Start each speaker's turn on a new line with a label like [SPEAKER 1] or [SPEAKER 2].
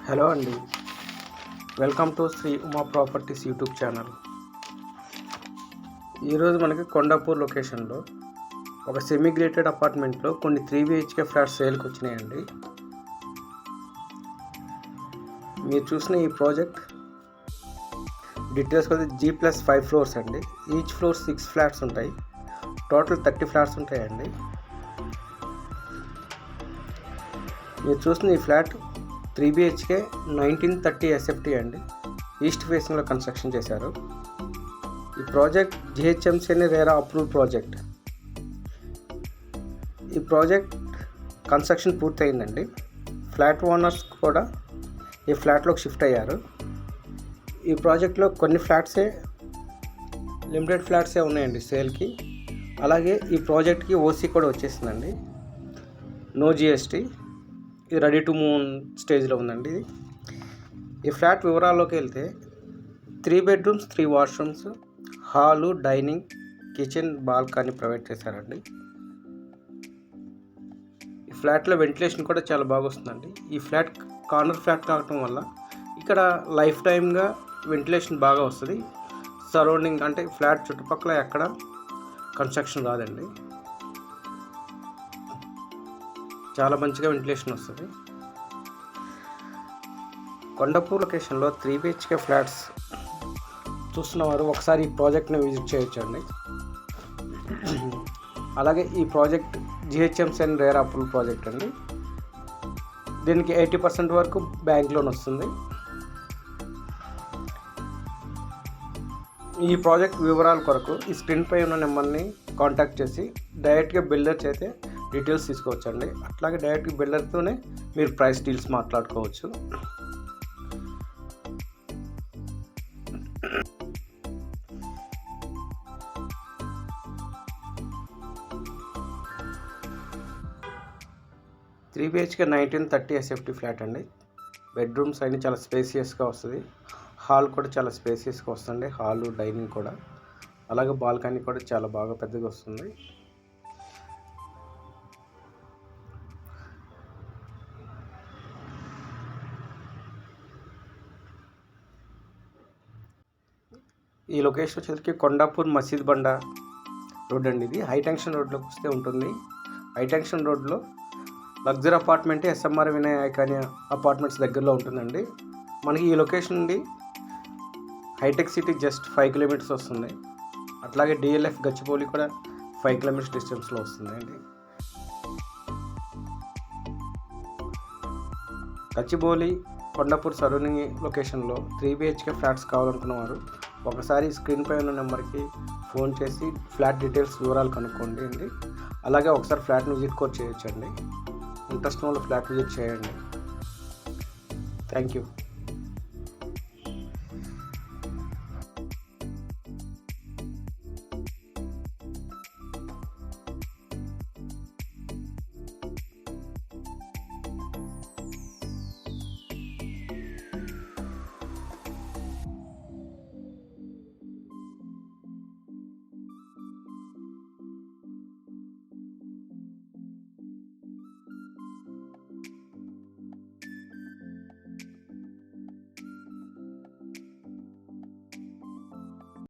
[SPEAKER 1] Hello అండి, welcome to Shri Uma properties YouTube channel. ఈరోజు మనకి కొండాపూర్ లొకేషన్లో ఒక సెమీ గ్రేటెడ్ అపార్ట్మెంట్లో కొన్ని 3 BHK ఫ్లాట్స్ సేల్కి వచ్చినాయండి. మీరు చూసిన ఈ ప్రాజెక్ట్ డీటెయిల్స్ కొద్ది G+5 ఫ్లోర్స్ అండి. ఈచ్ ఫ్లోర్ 6 ఫ్లాట్స్ ఉంటాయి. టోటల్ 30 ఫ్లాట్స్ ఉంటాయండి. మీరు చూసిన ఈ ఫ్లాట్ 3 BHK 1930 SFT అండి. ఈస్ట్ ఫేసింగ్లో కన్స్ట్రక్షన్ చేశారు. ఈ ప్రాజెక్ట్ GHMC అనే రేరా అప్రూవ్డ్ ప్రాజెక్ట్. ఈ ప్రాజెక్ట్ కన్స్ట్రక్షన్ పూర్తయిందండి. ఫ్లాట్ ఓనర్స్ కూడా ఈ ఫ్లాట్లోకి షిఫ్ట్ అయ్యారు. ఈ ప్రాజెక్ట్లో కొన్ని ఫ్లాట్సే లిమిటెడ్ ఫ్లాట్సే ఉన్నాయండి సేల్కి. అలాగే ఈ ప్రాజెక్ట్కి OC కూడా వచ్చేసిందండి. No GST. ఇది రెడీ టు మూవ్ స్టేజ్లో ఉందండి. ఈ ఫ్లాట్ వివరాల్లోకి వెళ్తే 3 bedrooms 3 washrooms, hall, dining, kitchen, balcony provide చేశారండి. ఈ ఫ్లాట్లో వెంటిలేషన్ కూడా చాలా బాగా వస్తుందండి. ఈ ఫ్లాట్ కార్నర్ ఫ్లాట్ కావటం వల్ల ఇక్కడ లైఫ్ టైమ్గా వెంటిలేషన్ బాగా వస్తుంది. సరౌండింగ్ అంటే ఫ్లాట్ చుట్టుపక్కల ఎక్కడ కన్స్ట్రక్షన్ రాదండి. చాలా మంచిగా వెంటిలేషన్ వస్తుంది. కొండాపూర్ లొకేషన్లో 3 BHK ఫ్లాట్స్ చూస్తున్నవారు ఒకసారి ఈ ప్రాజెక్ట్ని విజిట్ చేయొచ్చండి. అలాగే ఈ project GHMC and RERA approved project అండి. దీనికి 80% వరకు బ్యాంక్ లోన్ వస్తుంది. ఈ ప్రాజెక్ట్ వివరాల కొరకు ఈ స్క్రీన్పై ఉన్న నెంబర్ని కాంటాక్ట్ చేసి డైరెక్ట్గా బిల్డర్స్ అయితే డీటెయిల్స్ తీసుకోవచ్చండి. అట్లాగే డైరెక్ట్గా బిల్డర్తోనే మీరు ప్రైస్ డీల్స్ మాట్లాడుకోవచ్చు. త్రీ BHK 1930 SFT ఫ్లాట్ అండి. బెడ్రూమ్స్ అన్నీ చాలా స్పేసియస్గా వస్తుంది. హాల్ కూడా చాలా స్పేసియస్గా వస్తుంది. హాలు, డైనింగ్ కూడా, అలాగే బాల్కనీ కూడా చాలా బాగా పెద్దగా వస్తుంది. ఈ లొకేషన్ వచ్చేసరికి కొండాపూర్ మసీద్ బండ రోడ్ అండి. ఇది హై టెన్షన్ రోడ్లోకి వస్తే ఉంటుంది. హై టెన్షన్ రోడ్లో లగ్జరీ అపార్ట్మెంట్ SMR వినాయక్ అనే అపార్ట్మెంట్స్ దగ్గరలో ఉంటుందండి. మనకి ఈ లొకేషన్ నుండి హైటెక్ సిటీ జస్ట్ 5 కిలోమీటర్స్ వస్తుంది. అట్లాగే DLF గచ్చిబౌలి కూడా 5 కిలోమీటర్స్ డిస్టెన్స్లో వస్తుందండి. గచ్చిబౌలి, కొండాపూర్ సరౌండింగ్ లొకేషన్లో 3 BHK ఫ్లాట్స్ కావాలనుకున్నవారు ఒకసారి స్క్రీన్పై ఉన్న నెంబర్కి ఫోన్ చేసి ఫ్లాట్ డీటెయిల్స్ వివరాలు కనుక్కోండి అండి. అలాగే ఒకసారి ఫ్లాట్ని విజిట్ కూడా చేయొచ్చండి. ఇంట్రెస్ట్ ఉన్న ఫ్లాట్ విజిట్ చేయండి. Thank you.